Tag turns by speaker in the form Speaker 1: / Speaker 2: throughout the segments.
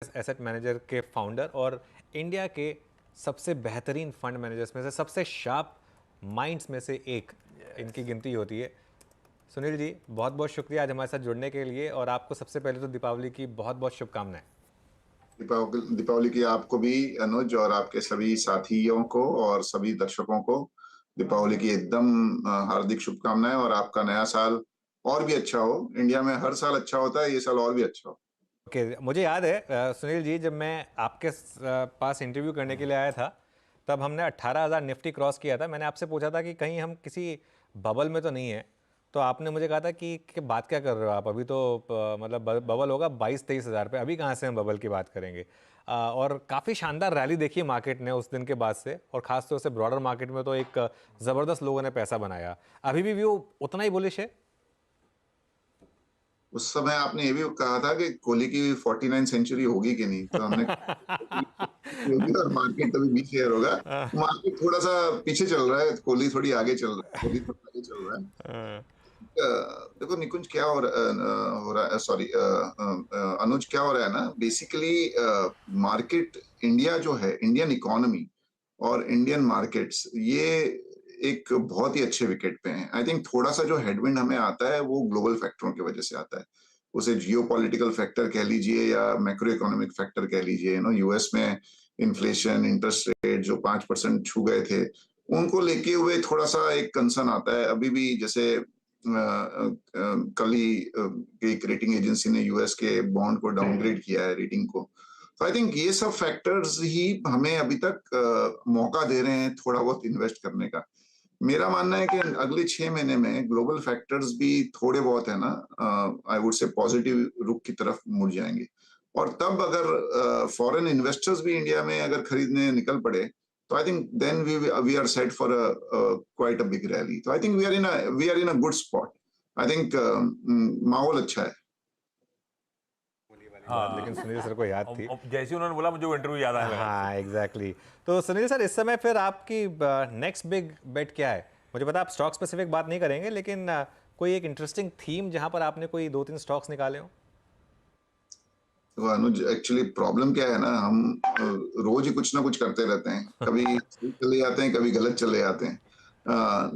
Speaker 1: Asset manager के founder और India के सबसे बेहतरीन फंड मैनेजर्स में से, सबसे शार्प माइंड्स में से एक इनकी गिनती होती है। सुनील जी, बहुत बहुत शुक्रिया आज हमारे साथ जुड़ने के लिए, और आपको सबसे पहले तो दीपावली की बहुत बहुत शुभकामनाएं।
Speaker 2: दीपावली की आपको भी अनुज, और आपके सभी साथियों को और सभी दर्शकों को दीपावली की एकदम हार्दिक शुभकामनाएं। और आपका नया साल और भी अच्छा हो। इंडिया में हर साल अच्छा होता है, ये साल और भी अच्छा हो।
Speaker 1: ओके, मुझे याद है सुनील जी, जब मैं आपके पास इंटरव्यू करने के लिए आया था, तब हमने 18,000 निफ्टी क्रॉस किया था। मैंने आपसे पूछा था कि कहीं हम किसी बबल में तो नहीं है, तो आपने मुझे कहा था कि बात क्या कर रहे हो आप, अभी तो मतलब बबल होगा 22-23 हज़ार पे, अभी कहाँ से हम बबल की बात करेंगे। और काफ़ी शानदार रैली देखी मार्केट ने उस दिन के बाद से, और ख़ासतौर से ब्रॉडर मार्केट में तो एक ज़बरदस्त लोगों ने पैसा बनाया। अभी भी व्यू उतना ही बुलिश है?
Speaker 2: उस समय आपने ये भी कहा था कि कोहली की 49 सेंचुरी होगी कि नहीं, तो हमने होगी, और मार्केट तभी 20 शेयर होगा। मार्केट थोड़ा सा पीछे चल रहा है, कोहली थोड़ी आगे चल रहा है, कोहली थोड़ा आगे चल रहा है। देखो निकुंज, क्या हो रहा है, सॉरी अनुज, क्या हो रहा है ना, बेसिकली मार्केट, इंडिया जो है, इंडियन इकोनॉमी और इंडियन मार्केट्स, ये एक बहुत ही अच्छे विकेट पे हैं। आई थिंक थोड़ा सा जो हेडविंड हमें आता है वो ग्लोबल फैक्टरों की वजह से आता है। उसे जियो पॉलिटिकल फैक्टर कह लीजिए या मैक्रो इकोनॉमिक फैक्टर कह लीजिए। यूएस में इन्फ्लेशन, इंटरेस्ट रेट जो 5% छू गए थे, उनको लेके हुए थोड़ा सा एक कंसर्न आता है अभी भी। जैसे कल ही एक रेटिंग एजेंसी ने यूएस के बॉन्ड को डाउनग्रेड किया है, रेटिंग को। तो आई थिंक ये सब फैक्टर्स ही हमें अभी तक मौका दे रहे हैं थोड़ा बहुत इन्वेस्ट करने का। मेरा मानना है कि अगले 6 महीने में ग्लोबल फैक्टर्स भी थोड़े बहुत है ना, आई वुड से पॉजिटिव रुख की तरफ मुड़ जाएंगे। और तब अगर फॉरेन इन्वेस्टर्स भी इंडिया में अगर खरीदने निकल पड़े, तो I think then we are set for quite a big rally. तो I think we are in a good spot. I think माहौल अच्छा है।
Speaker 1: वाली बात लेकिन सुनील सर को याद थी।
Speaker 3: जैसे उन्होंने बोला मुझे वो इंटरव्यू याद आने लगा।
Speaker 1: हाँ एग्जैक्टली तो सुनील सर, इस समय फिर आपकी नेक्स्ट बिग बेट क्या है? मुझे पता आप स्टॉक स्पेसिफिक बात नहीं करेंगे, लेकिन कोई एक इंटरेस्टिंग थीम जहां पर आपने कोई 2-3 स्टॉक्स निकाले हो?
Speaker 2: तो अनुज, एक्चुअली प्रॉब्लम क्या है ना, हम रोज ही कुछ ना कुछ करते रहते हैं। कभी सही चले जाते हैं, कभी गलत चले जाते हैं।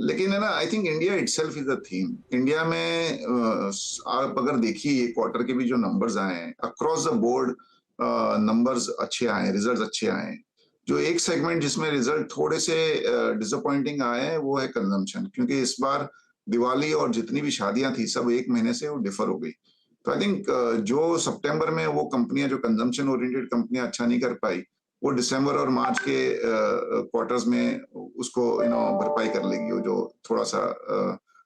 Speaker 2: लेकिन है ना, आई think India itself is a theme. India में आप अगर देखिए, ये क्वार्टर के भी जो नंबर्स आए हैं अक्रॉस द बोर्ड, नंबर्स अच्छे आए हैं, रिजल्ट्स अच्छे आए हैं। जो एक सेगमेंट जिसमें रिजल्ट थोड़े से डिसअपॉइंटिंग आए हैं वो है कंजम्पशन, क्योंकि इस बार दिवाली और जितनी भी शादियां थी सब एक महीने से वो डिफर हो गई। तो आई थिंक जो सितंबर में वो कंपनियां, जो कंजम्पशन ओरिएंटेड कंपनियां अच्छा नहीं कर पाई, वो दिसंबर और मार्च के क्वार्टर्स में उसको भरपाई कर लेगी, वो जो थोड़ा सा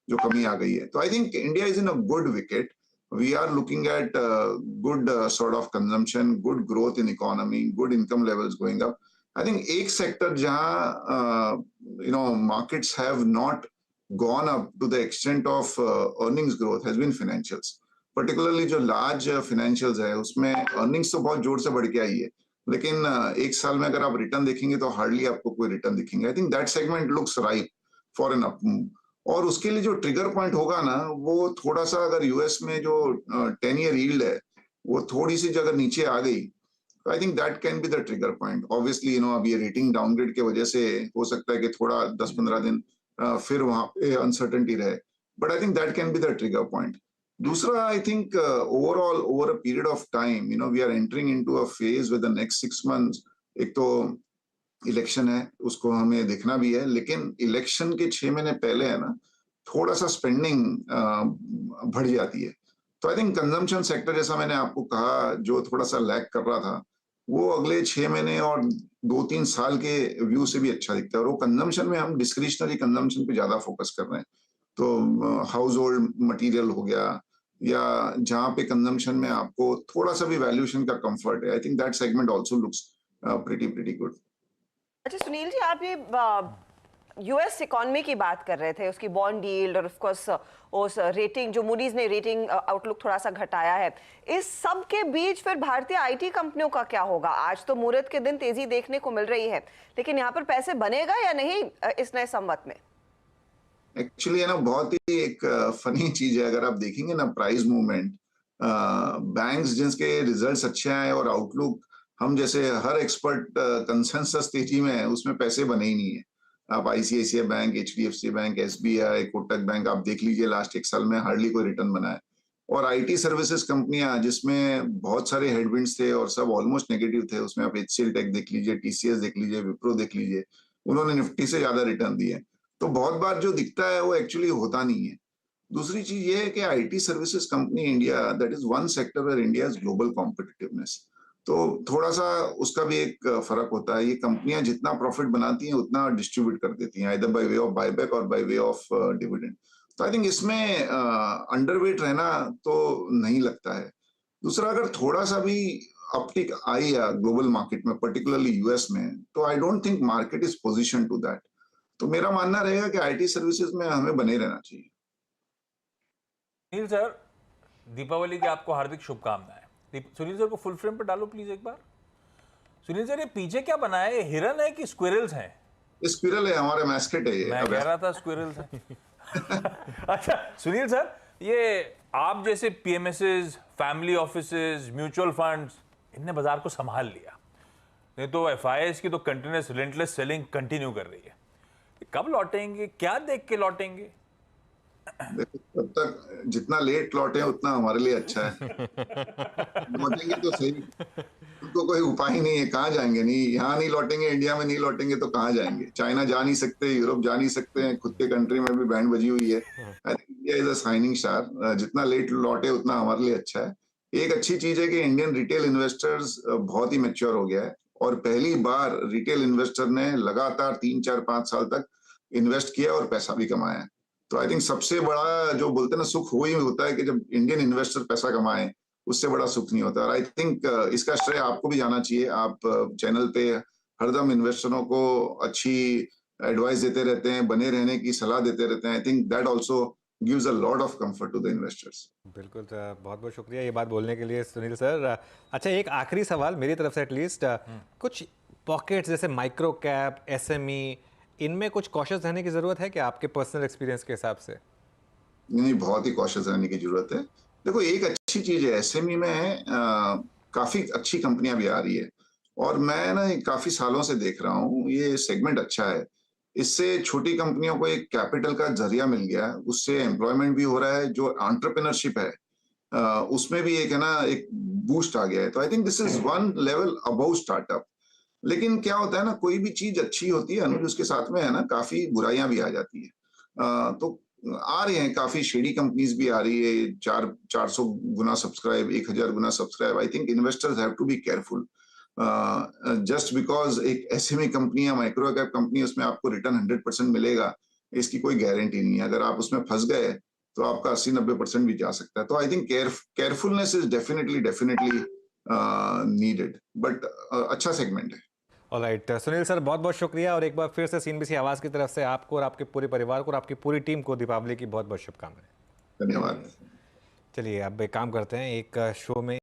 Speaker 2: जो कमी आ गई है। तो I think India is in a good wicket. We are looking at good sort of consumption, good growth in economy, good income levels going up. I think एक सेक्टर जहां markets have not gone up to the extent of earnings growth has been financials। Particularly जो large financials है उसमें earnings तो बहुत जोर से बढ़ के आई है, लेकिन एक साल में अगर आप रिटर्न देखेंगे तो हार्डली आपको कोई रिटर्न दिखेंगे। I think that segment looks right for an up move. और उसके लिए जो ट्रिगर पॉइंट होगा ना, वो थोड़ा सा, अगर यूएस में जो 10 ईयर यील्ड है वो थोड़ी सी अगर नीचे आ गई, तो I think that can be the trigger point. Obviously अब ये रेटिंग डाउनग्रेड की वजह से हो सकता है कि थोड़ा 10-15 दिन फिर वहां पे अनसर्टेनिटी रहे, but I think that can be the trigger point. दूसरा, I think overall over a period of time we are entering into a phase with the next 6 months. एक तो इलेक्शन है, उसको हमें देखना भी है, लेकिन इलेक्शन के 6 महीने पहले है ना, थोड़ा सा स्पेंडिंग बढ़ जाती है। तो आई थिंक कंजम्पशन सेक्टर, जैसा मैंने आपको कहा, जो थोड़ा सा लैग कर रहा था, वो अगले 6 महीने और 2-3 साल के व्यू से भी अच्छा दिखता है। और वो कंजम्पशन में हम डिस्क्रिशनरी कंजम्पशन पे ज्यादा फोकस कर रहे हैं। तो हाउस होल्ड मटीरियल हो गया, या जहां पे कंजम्पशन में आपको थोड़ा सा भी वैल्यूएशन का कंफर्ट है, आई think that segment also looks pretty pretty good.
Speaker 4: अच्छा सुनील जी, आप ये यूएस इकोनॉमी की बात कर रहे थे, उसकी बॉन्ड यील्ड और ऑफ कोर्स उस रेटिंग जो मूडीज ने रेटिंग आउटलुक थोड़ा सा घटाया है, इस सब के बीच फिर भारतीय आईटी कंपनियों का क्या होगा? आज तो मुहूर्त के दिन तेजी देखने को मिल रही है, लेकिन यहाँ पर पैसे बनेगा या नहीं इस नए संवत में?
Speaker 2: एक्चुअली है ना, बहुत ही एक फनी चीज है। अगर आप देखेंगे ना प्राइस मूवमेंट, बैंक्स जिनके रिजल्ट्स अच्छे आए और आउटलुक हम जैसे हर एक्सपर्ट कंसेंसस तेजी में है, उसमें पैसे बने ही नहीं है। आप ICICI bank, HDFC bank, SBI, Kotak bank आप देख लीजिए, लास्ट 1 साल में हार्डली कोई रिटर्न बना है। और आईटी सर्विसेज कंपनियां जिसमें बहुत सारे हेडविंड्स थे और सब ऑलमोस्ट नेगेटिव थे, उसमें आप एचसीएल टेक देख लीजिए, टीसीएस देख लीजिए, विप्रो देख लीजिए, उन्होंने निफ्टी से ज्यादा रिटर्न दिए। तो बहुत बार जो दिखता है वो एक्चुअली होता नहीं है। दूसरी चीज ये है कि IT services company India, that is one sector where India is global competitiveness. तो थोड़ा सा उसका भी एक फर्क होता है। ये कंपनियां जितना प्रॉफिट बनाती हैं उतना डिस्ट्रीब्यूट कर देती हैं, either by way of buyback और बाय वे ऑफ डिविडेंड। तो आई थिंक इसमें अंडरवेट रहना तो नहीं लगता है। दूसरा, अगर थोड़ा सा भी अपटिक आई है ग्लोबल मार्केट में, पर्टिकुलरली यूएस में, तो I don't think market is position to that. तो मेरा मानना रहेगा कि आईटी सर्विसेज में हमें बने रहना चाहिए।
Speaker 3: सुनील सर, दीपावली की आपको हार्दिक शुभकामनाएं। सुनील सर को फुल फ्रेम पर डालो प्लीज एक बार। सुनील सर, ये पीछे क्या बना है? ये हिरन है कि स्क्विरल्स हैं?
Speaker 2: स्क्विरल है, हमारे मैस्केट है ये।
Speaker 3: मैं कह रहा था स्क्विरल्स हैं। अच्छा सुनील सर, ये आप जैसे पीएमएसएस, फैमिली ऑफिसेज, म्यूचुअल फंड्स, इनने बाजार को संभाल लिया, नहीं तो एफआईआईज की तो कंटिन्यूस रिलेंटलेस सेलिंग कंटिन्यू कर रही है। कब लौटेंगे? क्या देख के लौटेंगे?
Speaker 2: देखो, तब तक जितना लेट लौटे उतना हमारे लिए अच्छा है। लौटेंगे तो सही, उनको कोई उपाय ही नहीं है। कहाँ जाएंगे? नहीं, यहाँ नहीं लौटेंगे, इंडिया में नहीं लौटेंगे तो कहाँ जाएंगे? चाइना जा नहीं सकते, यूरोप जा नहीं सकते हैं, खुद के कंट्री में भी बैंड बजी हुई है। आई think India is a shining star. जितना लेट लौटे उतना हमारे लिए अच्छा है। एक अच्छी चीज है कि इंडियन रिटेल इन्वेस्टर्स बहुत ही मैच्योर हो गया है और पहली बार रिटेल इन्वेस्टर ने लगातार 3, 4, 5 साल तक इन्वेस्ट किया और पैसा भी कमाया है। तो आई थिंक सबसे बड़ा जो बोलते हैं ना सुख वही होता है कि जब इंडियन इन्वेस्टर पैसा कमाए, उससे बड़ा सुख नहीं होता। और आई थिंक इसका श्रेय आपको भी जाना चाहिए। आप चैनल पे हरदम इन्वेस्टरों को अच्छी एडवाइस देते रहते हैं, बने रहने की सलाह देते रहते हैं। I think that also gives a lot of comfort to the investors.
Speaker 1: बिल्कुल, बहुत बहुत शुक्रिया ये बात बोलने के लिए सुनील सर। अच्छा, एक आखिरी सवाल मेरी तरफ से एटलीस्ट, कुछ पॉकेट्स जैसे माइक्रो कैप, एसएमई, इनमें कुछ कॉशियस रहने की जरूरत है क्या आपके पर्सनल एक्सपीरियंस के हिसाब से?
Speaker 2: नहीं, बहुत ही कॉशियस रहने की जरूरत है। देखो, एक अच्छी चीज है एसएमई में, काफी अच्छी कंपनियां भी आ रही है और मैं ना काफी सालों से देख रहा हूँ ये सेगमेंट अच्छा है। इससे छोटी कंपनियों को एक कैपिटल का जरिया मिल गया, उससे एम्प्लॉयमेंट भी हो रहा है, जो एंटरप्रेन्योरशिप है उसमें भी एक है ना एक बूस्ट आ गया है। तो I think this is one level above startup. लेकिन क्या होता है ना, कोई भी चीज अच्छी होती है अनुज, उसके साथ में है ना काफी बुराइयां भी आ जाती है। तो आ रहे हैं काफी शेडी कंपनीज भी आ रही है, 400 गुना सब्सक्राइब, 1000 गुना subscribe. I think investors have to be careful. Just because एक एसएमई कंपनी या माइक्रो कैप कंपनी, उसमें आपको रिटर्न 100% मिलेगा, इसकी कोई गारंटी नहीं है। अगर आप उसमें फंस गए तो आपका 80-90% भी जा सकता है। तो I think carefulness is definitely needed, but अच्छा सेगमेंट है।
Speaker 1: ऑलराइट सुनील सर, बहुत बहुत शुक्रिया और एक बार फिर से सीएनबीसी आवाज़ की तरफ से आपको और आपके पूरे परिवार को और आपकी पूरी टीम को दीपावली की बहुत बहुत शुभकामनाएं।
Speaker 2: धन्यवाद।
Speaker 1: चलिए अब एक काम करते हैं, एक शो में